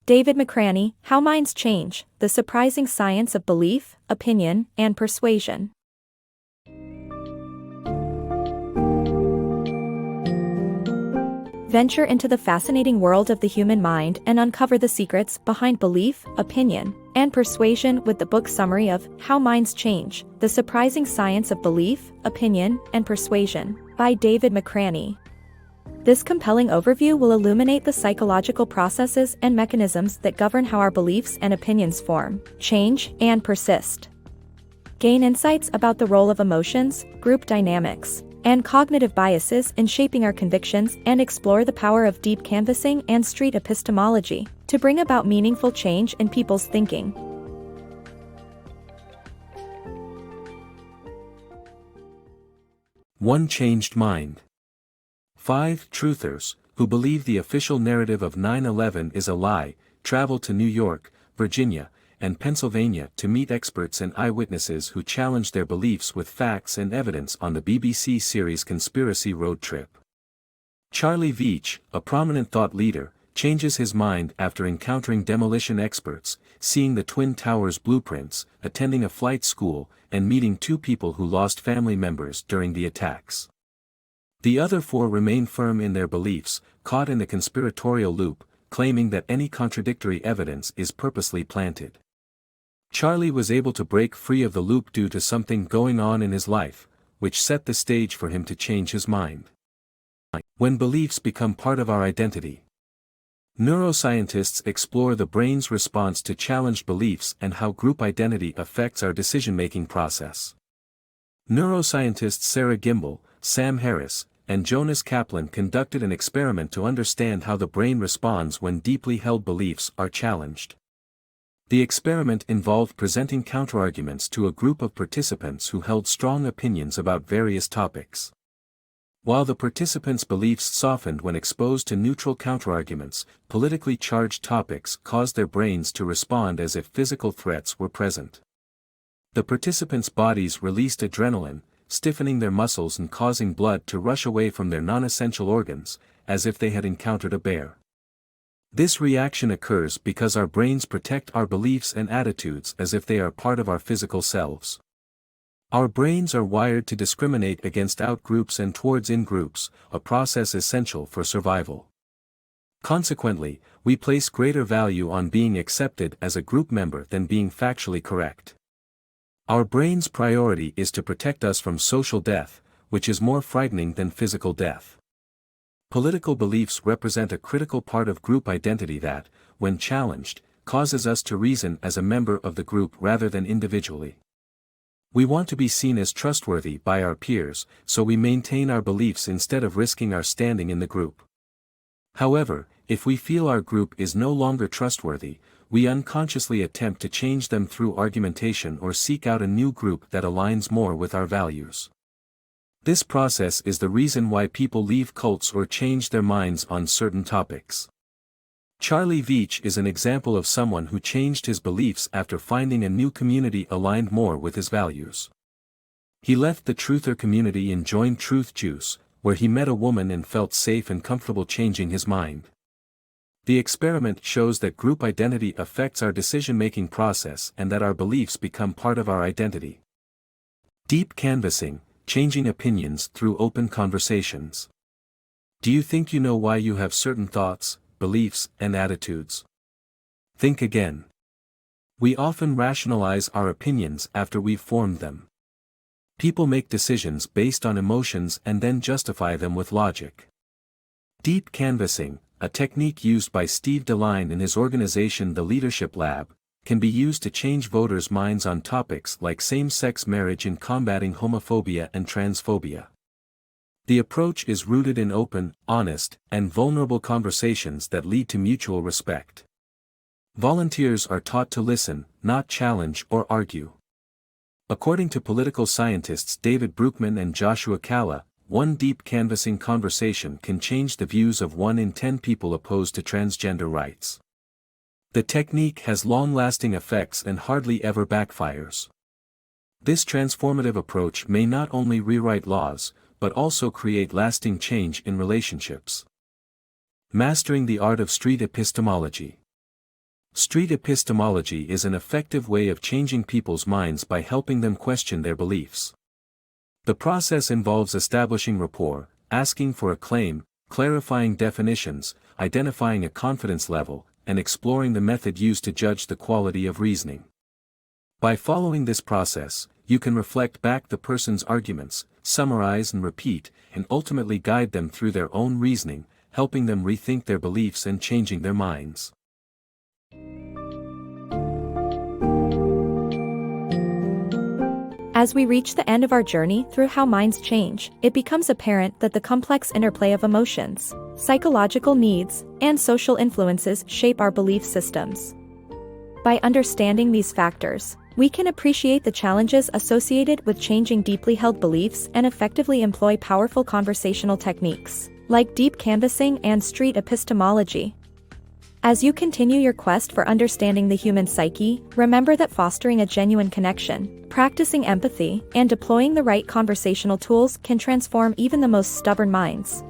David McRaney, How Minds Change, The Surprising Science of Belief, Opinion, and Persuasion. Venture into the fascinating world of the human mind and uncover the secrets behind belief, opinion, and persuasion with the book summary of How Minds Change, The Surprising Science of Belief, Opinion, and Persuasion, by David McRaney. This compelling overview will illuminate the psychological processes and mechanisms that govern how our beliefs and opinions form, change, and persist. Gain insights about the role of emotions, group dynamics, and cognitive biases in shaping our convictions, and explore the power of deep canvassing and street epistemology to bring about meaningful change in people's thinking. One Changed Mind. 5 truthers, who believe the official narrative of 9/11 is a lie, travel to New York, Virginia, and Pennsylvania to meet experts and eyewitnesses who challenge their beliefs with facts and evidence on the BBC series Conspiracy Road Trip. Charlie Veitch, a prominent thought leader, changes his mind after encountering demolition experts, seeing the Twin Towers blueprints, attending a flight school, and meeting 2 people who lost family members during the attacks. The other 4 remain firm in their beliefs, caught in the conspiratorial loop, claiming that any contradictory evidence is purposely planted. Charlie was able to break free of the loop due to something going on in his life, which set the stage for him to change his mind. When beliefs become part of our identity. Neuroscientists explore the brain's response to challenged beliefs and how group identity affects our decision-making process. Neuroscientists Sarah Gimbel, Sam Harris, and Jonas Kaplan conducted an experiment to understand how the brain responds when deeply held beliefs are challenged. The experiment involved presenting counterarguments to a group of participants who held strong opinions about various topics. While the participants' beliefs softened when exposed to neutral counterarguments, politically charged topics caused their brains to respond as if physical threats were present. The participants' bodies released adrenaline, stiffening their muscles and causing blood to rush away from their non-essential organs, as if they had encountered a bear. This reaction occurs because our brains protect our beliefs and attitudes as if they are part of our physical selves. Our brains are wired to discriminate against out-groups and towards in-groups, a process essential for survival. Consequently, we place greater value on being accepted as a group member than being factually correct. Our brain's priority is to protect us from social death, which is more frightening than physical death. Political beliefs represent a critical part of group identity that, when challenged, causes us to reason as a member of the group rather than individually. We want to be seen as trustworthy by our peers, so we maintain our beliefs instead of risking our standing in the group. However, if we feel our group is no longer trustworthy, we unconsciously attempt to change them through argumentation or seek out a new group that aligns more with our values. This process is the reason why people leave cults or change their minds on certain topics. Charlie Veitch is an example of someone who changed his beliefs after finding a new community aligned more with his values. He left the truther community and joined Truth Juice, where he met a woman and felt safe and comfortable changing his mind. The experiment shows that group identity affects our decision-making process and that our beliefs become part of our identity. Deep canvassing, changing opinions through open conversations. Do you think you know why you have certain thoughts, beliefs, and attitudes? Think again. We often rationalize our opinions after we've formed them. People make decisions based on emotions and then justify them with logic. Deep canvassing, a technique used by Steve DeLine in his organization The Leadership Lab, can be used to change voters' minds on topics like same-sex marriage and combating homophobia and transphobia. The approach is rooted in open, honest, and vulnerable conversations that lead to mutual respect. Volunteers are taught to listen, not challenge or argue. According to political scientists David Bruckman and Joshua Calla, one deep canvassing conversation can change the views of 1 in 10 people opposed to transgender rights. The technique has long-lasting effects and hardly ever backfires. This transformative approach may not only rewrite laws, but also create lasting change in relationships. Mastering the art of street epistemology. Street epistemology is an effective way of changing people's minds by helping them question their beliefs. The process involves establishing rapport, asking for a claim, clarifying definitions, identifying a confidence level, and exploring the method used to judge the quality of reasoning. By following this process, you can reflect back the person's arguments, summarize and repeat, and ultimately guide them through their own reasoning, helping them rethink their beliefs and changing their minds. As we reach the end of our journey through how minds change, it becomes apparent that the complex interplay of emotions, psychological needs, and social influences shape our belief systems. By understanding these factors, we can appreciate the challenges associated with changing deeply held beliefs and effectively employ powerful conversational techniques, like deep canvassing and street epistemology. As you continue your quest for understanding the human psyche, remember that fostering a genuine connection, practicing empathy, and deploying the right conversational tools can transform even the most stubborn minds.